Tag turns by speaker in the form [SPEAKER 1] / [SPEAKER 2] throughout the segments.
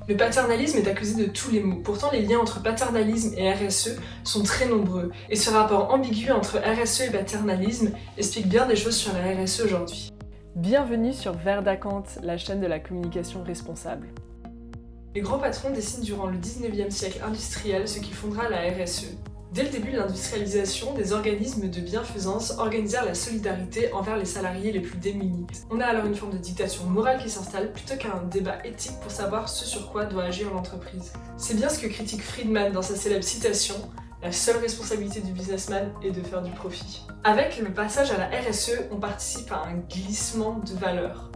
[SPEAKER 1] Le paternalisme est accusé de tous les maux. Pourtant, les liens entre paternalisme et RSE sont très nombreux. Et ce rapport ambigu entre RSE et paternalisme explique bien des choses sur la RSE aujourd'hui.
[SPEAKER 2] Bienvenue sur Verdacante, la chaîne de la communication responsable.
[SPEAKER 1] Les grands patrons dessinent durant le 19e siècle industriel ce qui fondera la RSE. Dès le début de l'industrialisation, des organismes de bienfaisance organisèrent la solidarité envers les salariés les plus démunis. On a alors une forme de dictature morale qui s'installe plutôt qu'un débat éthique pour savoir ce sur quoi doit agir l'entreprise. C'est bien ce que critique Friedman dans sa célèbre citation « La seule responsabilité du businessman est de faire du profit ». Avec le passage à la RSE, on participe à un glissement de valeurs.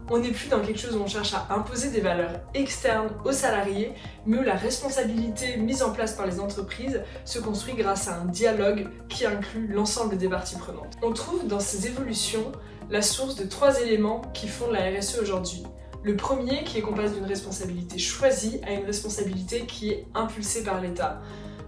[SPEAKER 1] On n'est plus dans quelque chose où on cherche à imposer des valeurs externes aux salariés, mais où la responsabilité mise en place par les entreprises se construit grâce à un dialogue qui inclut l'ensemble des parties prenantes. On trouve dans ces évolutions la source de 3 éléments qui fondent la RSE aujourd'hui. Le premier, qui est composé d'une responsabilité choisie, à une responsabilité qui est impulsée par l'État.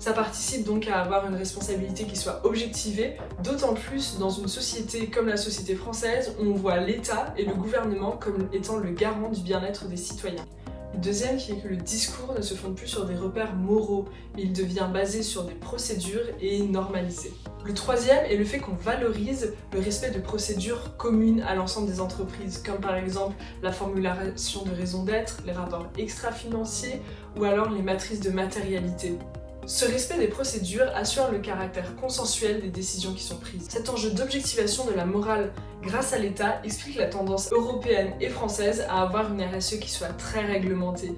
[SPEAKER 1] Ça participe donc à avoir une responsabilité qui soit objectivée, d'autant plus dans une société comme la société française où on voit l'État et le gouvernement comme étant le garant du bien-être des citoyens. Le deuxième qui est que le discours ne se fonde plus sur des repères moraux, mais il devient basé sur des procédures et normalisé. Le troisième est le fait qu'on valorise le respect de procédures communes à l'ensemble des entreprises, comme par exemple la formulation de raison d'être, les rapports extra-financiers ou alors les matrices de matérialité. Ce respect des procédures assure le caractère consensuel des décisions qui sont prises. Cet enjeu d'objectivation de la morale grâce à l'État explique la tendance européenne et française à avoir une RSE qui soit très réglementée.